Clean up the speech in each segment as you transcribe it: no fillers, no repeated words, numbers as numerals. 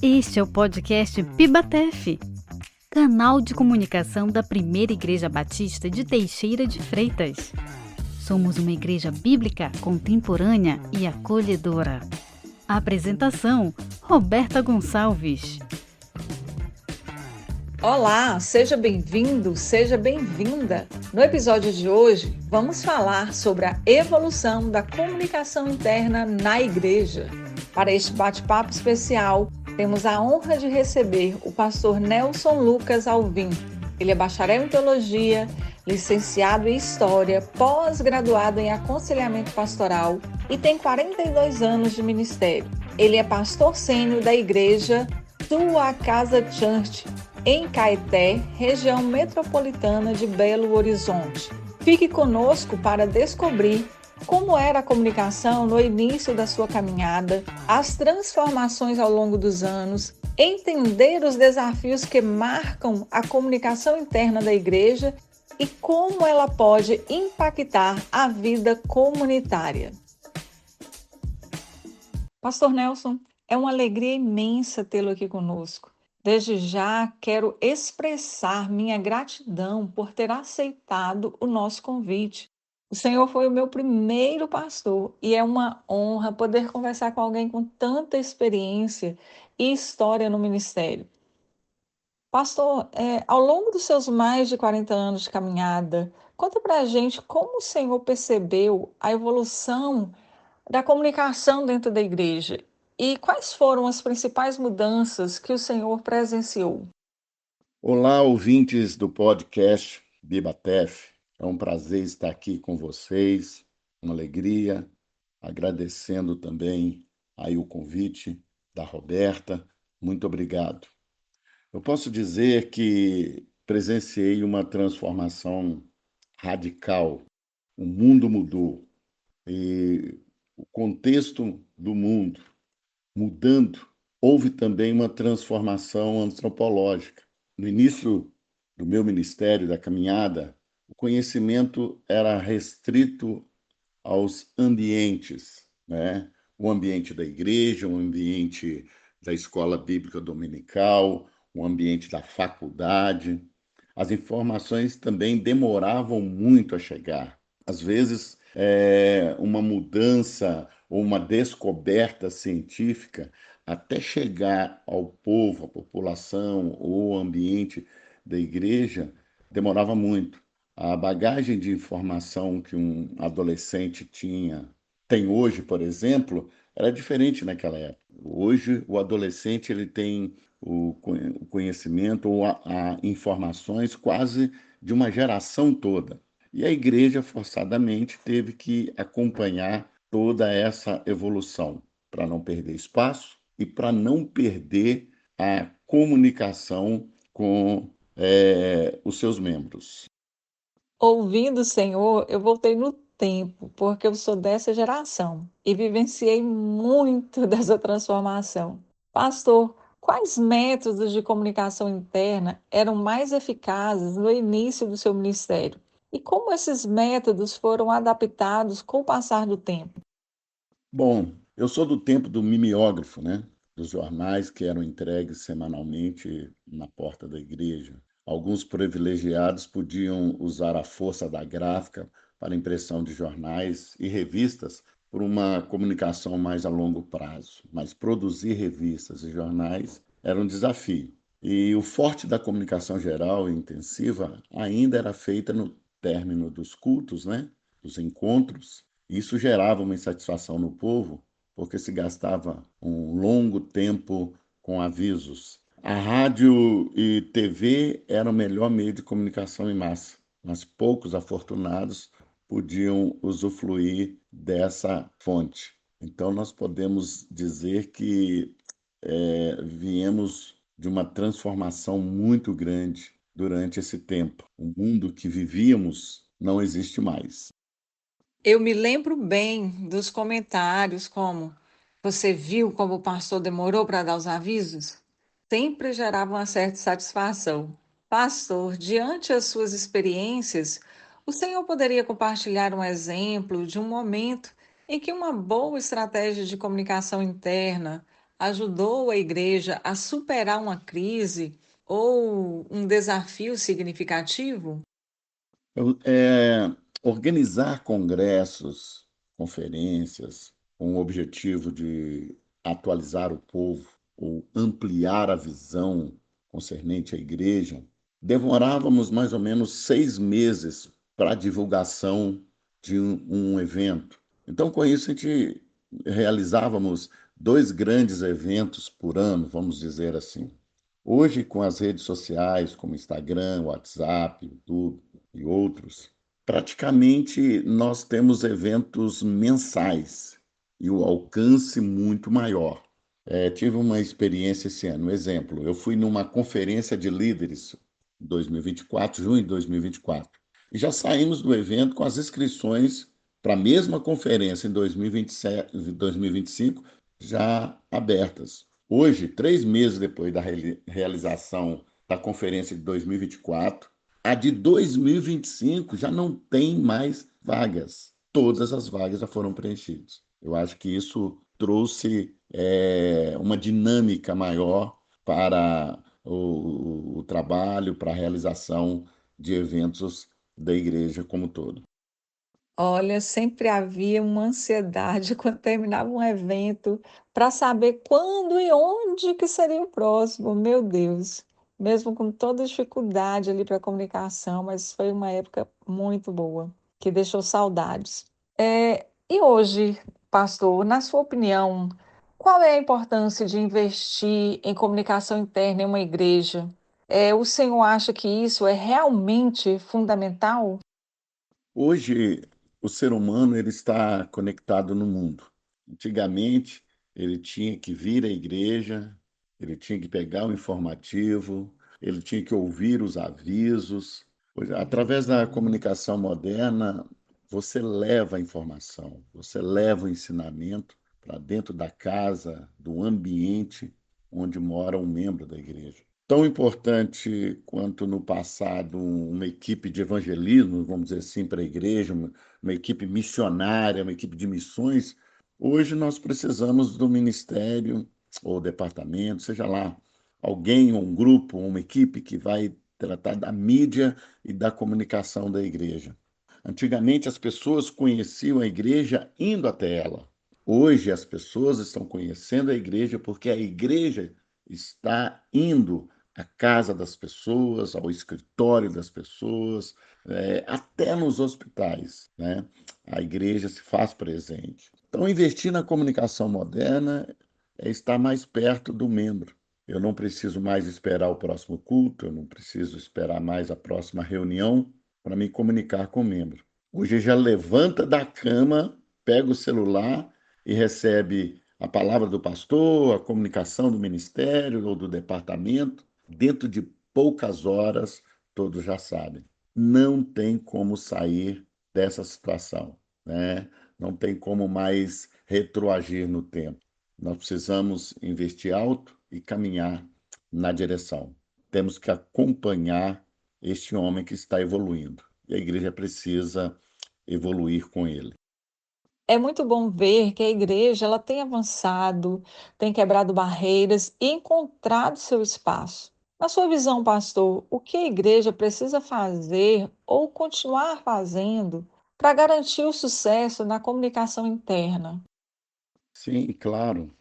Este é o podcast Pibatef, canal de comunicação da Primeira Igreja Batista de Teixeira de Freitas. Somos uma igreja bíblica, contemporânea e acolhedora. Apresentação: Roberta Gonçalves. Olá, seja bem-vindo, seja bem-vinda. No episódio de hoje, vamos falar sobre a evolução da comunicação interna na igreja. Para este bate-papo especial, temos a honra de receber o pastor Nelson Lucas Alvim. Ele é bacharel em teologia, licenciado em história, pós-graduado em aconselhamento pastoral e tem 42 anos de ministério. Ele é pastor sênior da igreja Sua Casa Church, em Caeté, região metropolitana de Belo Horizonte. Fique conosco para descobrir como era a comunicação no início da sua caminhada, as transformações ao longo dos anos, entender os desafios que marcam a comunicação interna da igreja e como ela pode impactar a vida comunitária. Pastor Nelson, é uma alegria imensa tê-lo aqui conosco. Desde já quero expressar minha gratidão por ter aceitado o nosso convite. O Senhor foi o meu primeiro pastor e é uma honra poder conversar com alguém com tanta experiência e história no ministério. Pastor, ao longo dos seus mais de 40 anos de caminhada, conta pra gente como o Senhor percebeu a evolução da comunicação dentro da igreja e quais foram as principais mudanças que o Senhor presenciou. Olá, ouvintes do podcast Bibatef. É um prazer estar aqui com vocês, uma alegria, agradecendo também aí o convite da Roberta. Muito obrigado. Eu posso dizer que presenciei uma transformação radical. O mundo mudou e o contexto do mundo mudando, houve também uma transformação antropológica. No início do meu ministério, da caminhada, o conhecimento era restrito aos ambientes, né? O ambiente da igreja, o ambiente da escola bíblica dominical, o ambiente da faculdade. As informações também demoravam muito a chegar. Às vezes, uma mudança ou uma descoberta científica, até chegar ao povo, à população ou ao ambiente da igreja, demorava muito. A bagagem de informação que um adolescente tem hoje, por exemplo, era diferente naquela época. Hoje, o adolescente ele tem o conhecimento ou a informações quase de uma geração toda. E a igreja, forçadamente, teve que acompanhar toda essa evolução para não perder espaço e para não perder a comunicação com os seus membros. Ouvindo o Senhor, eu voltei no tempo, porque eu sou dessa geração e vivenciei muito dessa transformação. Pastor, quais métodos de comunicação interna eram mais eficazes no início do seu ministério? E como esses métodos foram adaptados com o passar do tempo? Bom, eu sou do tempo do mimeógrafo, né? Dos jornais que eram entregues semanalmente na porta da igreja. Alguns privilegiados podiam usar a força da gráfica para impressão de jornais e revistas por uma comunicação mais a longo prazo. Mas produzir revistas e jornais era um desafio. E o forte da comunicação geral e intensiva ainda era feita no término dos cultos, né? Dos encontros. Isso gerava uma insatisfação no povo, porque se gastava um longo tempo com avisos. A rádio e TV eram o melhor meio de comunicação em massa, mas poucos afortunados podiam usufruir dessa fonte. Então, nós podemos dizer que viemos de uma transformação muito grande durante esse tempo. O mundo que vivíamos não existe mais. Eu me lembro bem dos comentários como: você viu como o pastor demorou para dar os avisos? Sempre gerava uma certa satisfação. Pastor, diante das suas experiências, o senhor poderia compartilhar um exemplo de um momento em que uma boa estratégia de comunicação interna ajudou a igreja a superar uma crise ou um desafio significativo? Organizar congressos, conferências, com o objetivo de atualizar o povo ou ampliar a visão concernente à igreja, demorávamos mais ou menos 6 meses para a divulgação de um evento. Então, com isso, a gente realizávamos 2 grandes eventos por ano, vamos dizer assim. Hoje, com as redes sociais, como Instagram, WhatsApp, YouTube e outros, praticamente nós temos eventos mensais e o alcance muito maior. Tive uma experiência esse ano. Um exemplo, eu fui numa conferência de líderes 2024, junho de 2024, e já saímos do evento com as inscrições para a mesma conferência em 2027, 2025 já abertas. Hoje, 3 meses depois da realização da conferência de 2024, a de 2025 já não tem mais vagas. Todas as vagas já foram preenchidas. Eu acho que isso trouxe uma dinâmica maior para o trabalho, para a realização de eventos da igreja como um todo. Olha, sempre havia uma ansiedade quando terminava um evento para saber quando e onde que seria o próximo, meu Deus. Mesmo com toda a dificuldade ali para a comunicação, mas foi uma época muito boa, que deixou saudades. E hoje, pastor, na sua opinião, qual é a importância de investir em comunicação interna em uma igreja? O senhor acha que isso é realmente fundamental? Hoje, o ser humano ele está conectado no mundo. Antigamente, ele tinha que vir à igreja, ele tinha que pegar o informativo, ele tinha que ouvir os avisos. Hoje, através da comunicação moderna, você leva a informação, você leva o ensinamento para dentro da casa, do ambiente onde mora um membro da igreja. Tão importante quanto no passado uma equipe de evangelismo, vamos dizer assim, para a igreja, uma equipe missionária, uma equipe de missões, hoje nós precisamos do ministério ou departamento, seja lá, alguém, um grupo, uma equipe que vai tratar da mídia e da comunicação da igreja. Antigamente as pessoas conheciam a igreja indo até ela. Hoje as pessoas estão conhecendo a igreja porque a igreja está indo à casa das pessoas, ao escritório das pessoas, até nos hospitais, né? A igreja se faz presente. Então, investir na comunicação moderna é estar mais perto do membro. Eu não preciso mais esperar o próximo culto, eu não preciso esperar mais a próxima reunião para me comunicar com o membro. Hoje já levanta da cama, pega o celular e recebe a palavra do pastor, a comunicação do ministério ou do departamento. Dentro de poucas horas, todos já sabem. Não tem como sair dessa situação, né? Não tem como mais retroagir no tempo. Nós precisamos investir alto e caminhar na direção. Temos que acompanhar este homem que está evoluindo. E a igreja precisa evoluir com ele. É muito bom ver que a igreja ela tem avançado, tem quebrado barreiras e encontrado seu espaço. Na sua visão, pastor, o que a igreja precisa fazer ou continuar fazendo para garantir o sucesso na comunicação interna? Sim, claro.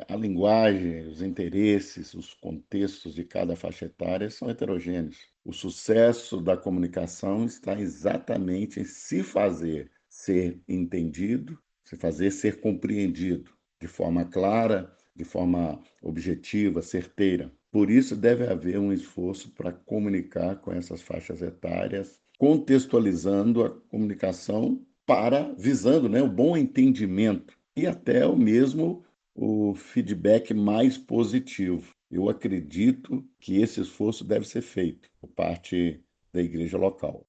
A linguagem, os interesses, os contextos de cada faixa etária são heterogêneos. O sucesso da comunicação está exatamente em se fazer ser entendido, se fazer ser compreendido de forma clara, de forma objetiva, certeira. Por isso, deve haver um esforço para comunicar com essas faixas etárias, contextualizando a comunicação para visando, né, o bom entendimento e até o feedback mais positivo. Eu acredito que esse esforço deve ser feito por parte da igreja local.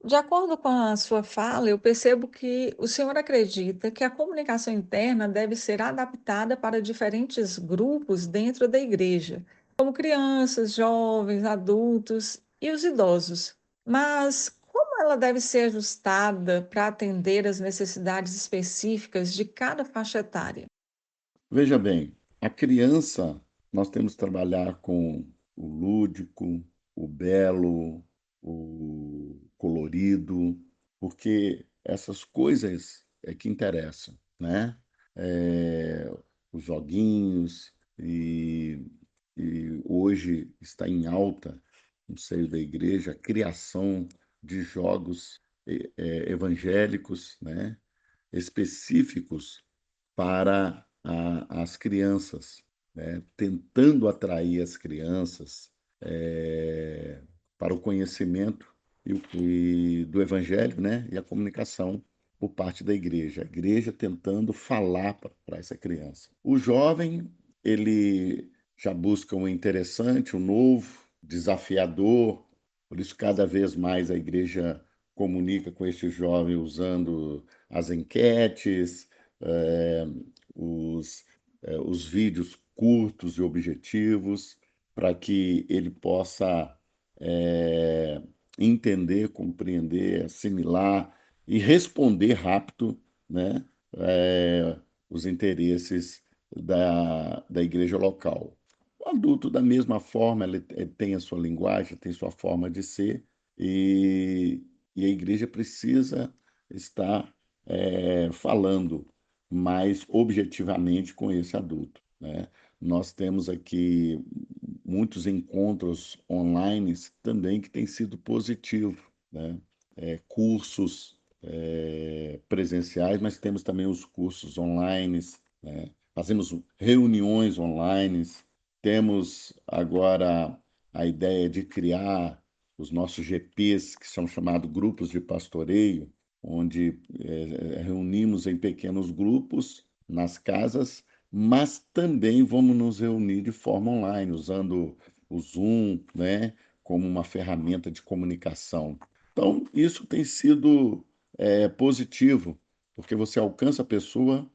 De acordo com a sua fala, eu percebo que o senhor acredita que a comunicação interna deve ser adaptada para diferentes grupos dentro da igreja, como crianças, jovens, adultos e os idosos. Mas como ela deve ser ajustada para atender às necessidades específicas de cada faixa etária? Veja bem, a criança, nós temos que trabalhar com o lúdico, o belo, o colorido, porque essas coisas é que interessam, né? Eh, os joguinhos, e hoje está em alta, no seio da igreja, a criação de jogos evangélicos, né? Específicos para as crianças, né? Tentando atrair as crianças para o conhecimento do Evangelho, né? E a comunicação por parte da igreja. A igreja tentando falar para essa criança. O jovem, ele já busca o interessante, o novo, desafiador, por isso cada vez mais a igreja comunica com este jovem usando as enquetes, eh, os, os vídeos curtos e objetivos, para que ele possa eh, entender, compreender, assimilar e responder rápido, né, eh, os interesses da igreja local. O adulto, da mesma forma, ele tem a sua linguagem, tem sua forma de ser, e, e a igreja precisa estar falando mais objetivamente com esse adulto, né? Nós temos aqui muitos encontros online também que têm sido positivo, né? Cursos presenciais, mas temos também os cursos online, né? Fazemos reuniões online, temos agora a ideia de criar os nossos GPs, que são chamados grupos de pastoreio, onde reunimos em pequenos grupos nas casas, mas também vamos nos reunir de forma online, usando o Zoom, né, como uma ferramenta de comunicação. Então, isso tem sido positivo, porque você alcança a pessoa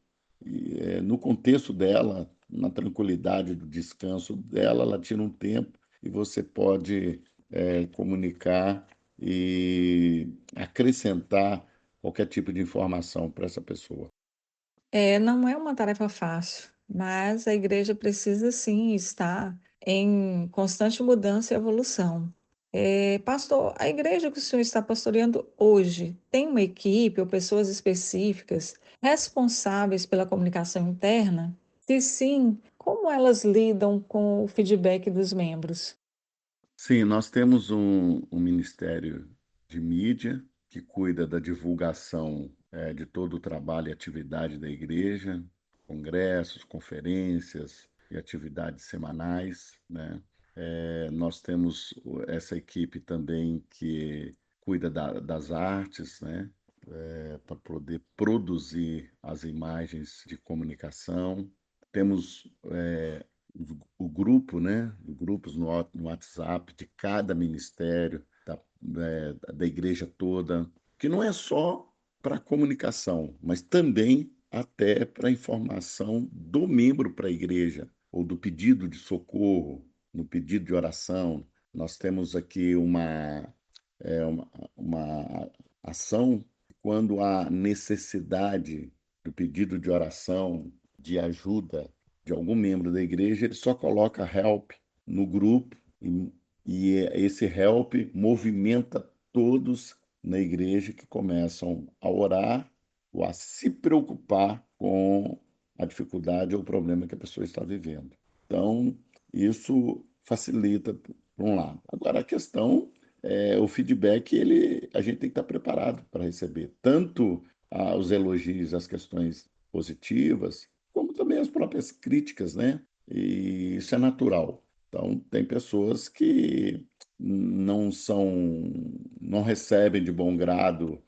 e, no contexto dela, na tranquilidade do descanso dela, ela tira um tempo e você pode comunicar e acrescentar qualquer tipo de informação para essa pessoa. Não é uma tarefa fácil, mas a igreja precisa sim estar em constante mudança e evolução. Pastor, a igreja que o senhor está pastoreando hoje tem uma equipe ou pessoas específicas responsáveis pela comunicação interna? Se sim, como elas lidam com o feedback dos membros? Sim, nós temos um ministério de mídia que cuida da divulgação de todo o trabalho e atividade da igreja, congressos, conferências e atividades semanais, né? Nós temos essa equipe também que cuida das artes, né? Para poder produzir as imagens de comunicação. Temos o grupo, né? Grupos no WhatsApp de cada ministério, da igreja toda, que não é só para comunicação, mas também até para informação do membro para a igreja, ou do pedido de socorro, no pedido de oração. Nós temos aqui uma ação quando há necessidade do pedido de oração, de ajuda de algum membro da igreja, ele só coloca help no grupo e esse help movimenta todos na igreja que começam a orar ou a se preocupar com a dificuldade ou o problema que a pessoa está vivendo. Então, isso facilita por um lado. Agora, a questão o feedback, a gente tem que estar preparado para receber tanto os elogios, as questões positivas, como também as próprias críticas, né? E isso é natural. Então, tem pessoas que não recebem de bom grado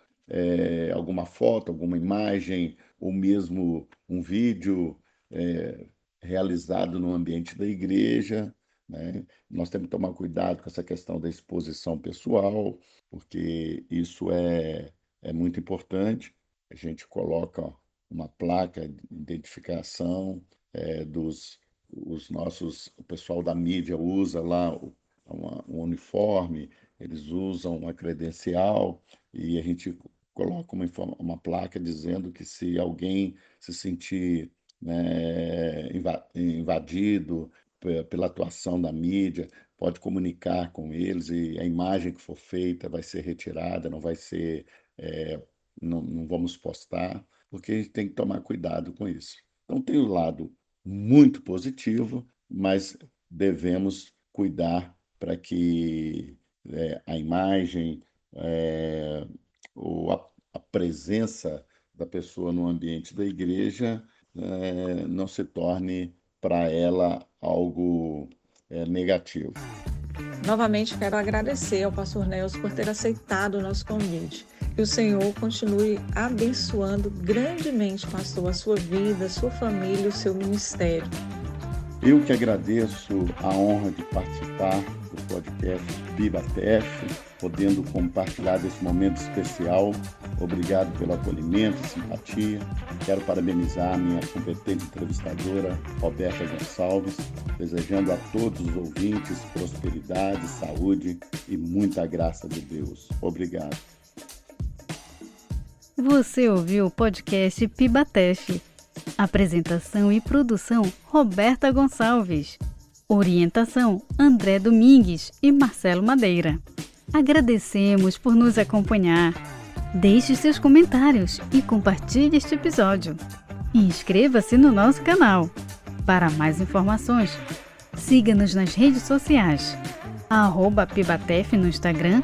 alguma foto, alguma imagem, ou mesmo um vídeo é, realizado no ambiente da igreja, né? Nós temos que tomar cuidado com essa questão da exposição pessoal, porque isso é muito importante. A gente coloca uma placa de identificação o pessoal da mídia usa lá um uniforme, eles usam uma credencial e a gente coloca uma placa dizendo que se alguém se sentir invadido pela atuação da mídia, pode comunicar com eles e a imagem que for feita vai ser retirada, não vai ser, não vamos postar, porque a gente tem que tomar cuidado com isso. Então tem o lado muito positivo, mas devemos cuidar para que a imagem ou a presença da pessoa no ambiente da igreja não se torne para ela algo negativo. Novamente quero agradecer ao pastor Nelson por ter aceitado o nosso convite. Que o Senhor continue abençoando grandemente, pastor, a sua vida, a sua família, o seu ministério. Eu que agradeço a honra de participar do podcast BIBA-TF, podendo compartilhar desse momento especial. Obrigado pelo acolhimento e simpatia. Quero parabenizar a minha competente entrevistadora, Roberta Gonçalves, desejando a todos os ouvintes prosperidade, saúde e muita graça de Deus. Obrigado. Você ouviu o podcast PIBA-TF. Apresentação e produção, Roberta Gonçalves. Orientação, André Domingues e Marcelo Madeira. Agradecemos por nos acompanhar. Deixe seus comentários e compartilhe este episódio. Inscreva-se no nosso canal. Para mais informações, siga-nos nas redes sociais. @PIBA-TF no Instagram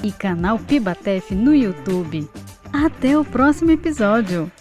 e canal PIBA-TF no YouTube. Até o próximo episódio!